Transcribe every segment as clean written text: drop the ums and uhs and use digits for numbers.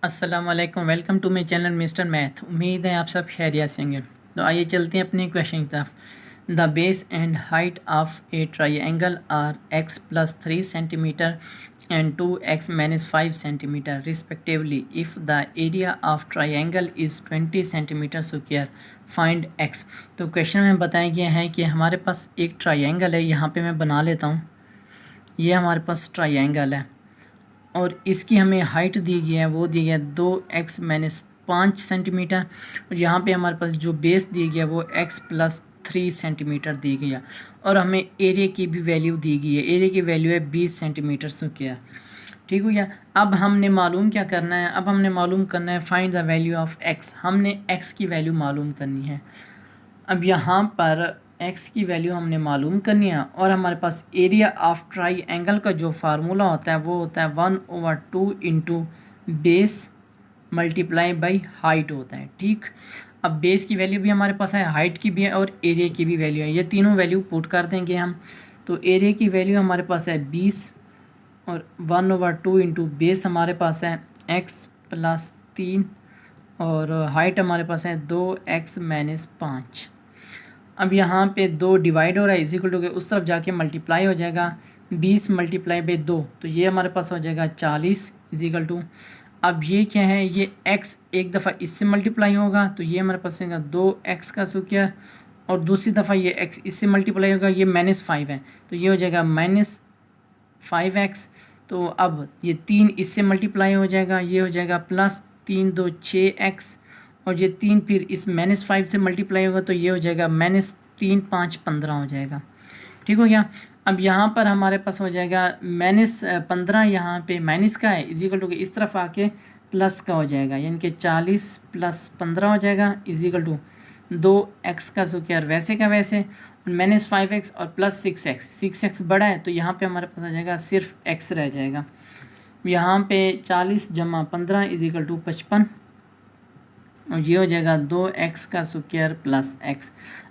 अस्सलामुअलैकुम, welcome to my channel mister math. उम्मीद है आप सब खैरियत से होंगे। तो आइए चलते हैं अपने क्वेश्चन की तरफ। The base and height of a triangle are x + 3 centimetre and 2x - 5 centimetre respectively. If the area of triangle is 20 centimetre square, find x। तो क्वेश्चन में बताया गया है कि हमारे पास एक ट्राइंगल है। यहाँ पे मैं बना लेता हूँ। ये हमारे पास ट्राइंगल है और इसकी हमें हाइट दी गई है, वो दी गई है 2x - 5 सेंटीमीटर। और यहाँ पे हमारे पास जो बेस दी गई है वो x + 3 सेंटीमीटर दी गई है। और हमें एरिया की भी वैल्यू दी गई है। एरिया की वैल्यू है 20 सेंटीमीटर स्क्वायर। ठीक हो गया। अब हमने मालूम क्या करना है? अब हमने मालूम करना है find the value of x। हमने x की वैल्यू मालूम करनी है। अब यहाँ पर x की वैल्यू हमने मालूम करनी है और हमारे पास एरिया ऑफ ट्राइंगल का जो फार्मूला होता है वो होता है 1/2 into base multiply by height होता है। ठीक, अब बेस की वैल्यू भी हमारे पास है, हाइट की भी है और एरिया की भी वैल्यू है। ये तीनों वैल्यू पुट कर देंगे हम। तो एरिया की वैल्यू हमारे पास है 20 और 1/2 इंटू बेस हमारे पास है x + 3 और हाइट हमारे पास है 2x - 5। अब यहाँ पे 2 डिवाइड हो रहा है, इज इक्वल टू के उस तरफ जाके मल्टीप्लाई हो जाएगा 20 × 2, तो ये हमारे पास हो जाएगा 40 इज इक्वल टू। अब ये क्या है? ये x एक दफ़ा इससे मल्टीप्लाई होगा तो ये हमारे पास होगा 2x का स्क्वायर और दूसरी दफ़ा ये x इससे मल्टीप्लाई होगा, ये -5 है तो ये हो जाएगा -5x। तो अब ये 3 इससे मल्टीप्लाई हो जाएगा, ये हो जाएगा +3 × 2 = 6x और ये 3 फिर इस -5 से मल्टीप्लाई होगा तो ये हो जाएगा -3 × 5 = 15 हो जाएगा। ठीक हो गया। अब यहाँ पर हमारे पास हो जाएगा -15, यहाँ पे माइनस का है इज इक्वल टू इस तरफ आके प्लस का हो जाएगा, यानी कि 40 + 15 हो जाएगा इज इक्वल टू 2x का स्क्वायर वैसे का वैसे -5x और +6x। 6x बड़ा है तो यहाँ पे हमारे पास आ जाएगा सिर्फ x रह जाएगा। यहाँ पे 40 + 15 इज इक्वल टू 55 और ये हो जाएगा 2x का स्क्वायर प्लस x।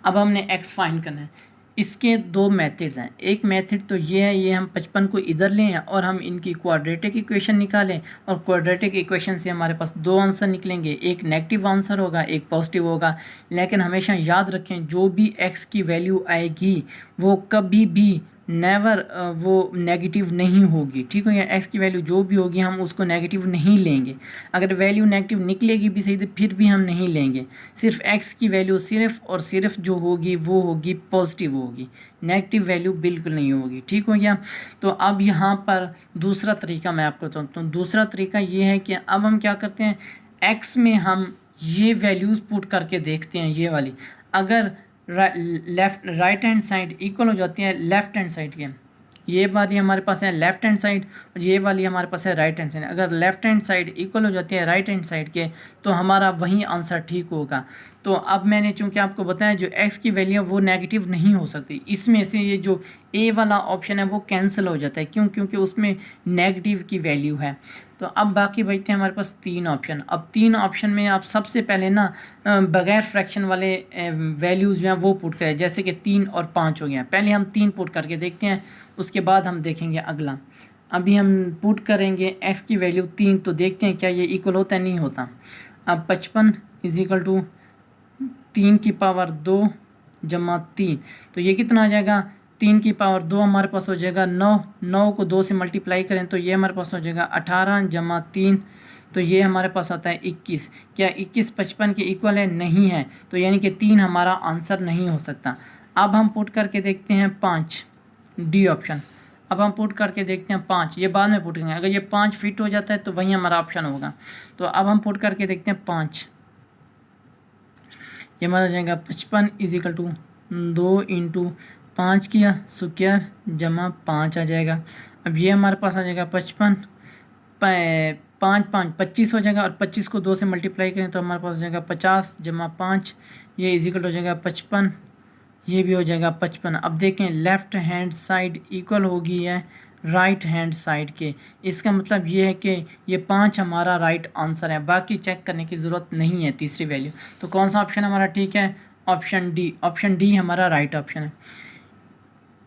अब हमने x फाइंड करना है। इसके 2 मेथड्स हैं। एक मेथड तो ये है, ये हम 55 को इधर लें और हम इनकी क्वाड्रेटिक इक्वेशन निकालें और क्वाड्रेटिक इक्वेशन से हमारे पास 2 आंसर निकलेंगे, एक नेगेटिव आंसर होगा एक पॉजिटिव होगा। लेकिन हमेशा याद रखें जो भी x की वैल्यू आएगी वो कभी भी नेवर वो नेगेटिव नहीं होगी। ठीक हो गया। x की वैल्यू जो भी होगी हम उसको नेगेटिव नहीं लेंगे। अगर वैल्यू नेगेटिव निकलेगी भी सही तो फिर भी हम नहीं लेंगे। सिर्फ x की वैल्यू सिर्फ और सिर्फ जो होगी वो होगी पॉजिटिव होगी, नेगेटिव वैल्यू बिल्कुल नहीं होगी। ठीक हो गया। तो अब यहाँ पर दूसरा तरीका मैं आपको बताता हूँ। दूसरा तरीका ये है कि अब हम क्या करते हैं, x में हम ये वैल्यूज़ पुट करके देखते हैं। ये वाली अगर राइट हैंड साइड इक्वल हो जाती है लेफ्ट हैंड साइड के, ये वाली हमारे पास है लेफ्ट हैंड साइड और ये वाली हमारे पास है राइट हैंड साइड। अगर लेफ्ट हैंड साइड इक्वल हो जाती है राइट हैंड साइड के तो हमारा वही आंसर ठीक होगा। तो अब मैंने चूंकि आपको बताया जो x की वैल्यू है वो नेगेटिव नहीं हो सकती, इसमें से ये जो a वाला ऑप्शन है वो कैंसिल हो जाता है। क्यों? क्योंकि उसमें नेगेटिव की वैल्यू है। तो अब बाकी बचते हैं हमारे पास 3 ऑप्शन। अब 3 ऑप्शन में आप सबसे पहले ना बगैर फ्रैक्शन वाले वैल्यूज़ जो हैं वो पुट करें, जैसे कि 3 और 5 हो गया। पहले हम 3 पुट करके देखते हैं, उसके बाद हम देखेंगे अगला। अभी हम पुट करेंगे x की वैल्यू 3 तो देखते हैं क्या ये इक्वल होता है, नहीं होता। अब 55 इज इक्वल टू 3 की पावर 2 + 3 तो ये कितना आ जाएगा? 3 की पावर 2 हमारे पास हो जाएगा 9। 9 को 2 से मल्टीप्लाई करें तो ये हमारे पास हो जाएगा 18 + 3 तो ये हमारे पास आता है 21। क्या 21 55 के इक्वल है? नहीं है, तो यानी कि 3 हमारा आंसर नहीं हो सकता। अब हम पुट करके देखते हैं 5, डी ऑप्शन। अब हम पुट करके देखते हैं 5, ये बाद में पुट करेंगे। अगर ये 5 फिट हो जाता है तो वही हमारा ऑप्शन होगा। तो अब हम पुट करके देखते हैं 5, ये हमारा हो जाएगा 55 इज इक्वल टू 2 × 5 किया स्क्वायर + 5 आ जाएगा। अब ये हमारे पास आ जाएगा 55 5 5 25 हो जाएगा और 25 को 2 से मल्टीप्लाई करें तो हमारे पास हो जाएगा 50 + 5, ये इज इक्वल हो जाएगा 55, ये भी हो जाएगा 55। अब देखें लेफ़्ट हैंड साइड इक्वल होगी है राइट हैंड साइड के, इसका मतलब ये है कि ये 5 हमारा राइट आंसर है, बाकी चेक करने की ज़रूरत नहीं है तीसरी वैल्यू। तो कौन सा ऑप्शन हमारा ठीक है? Option D. ऑप्शन डी हमारा राइट ऑप्शन है।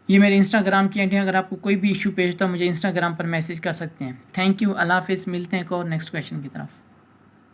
ये मेरे इंस्टाग्राम की आईडी है, अगर आपको कोई भी इशू पेश तो मुझे इंस्टाग्राम पर मैसेज कर सकते हैं। थैंक यू, अल्लाह हाफिज़। मिलते हैं एक और नेक्स्ट क्वेश्चन की तरफ।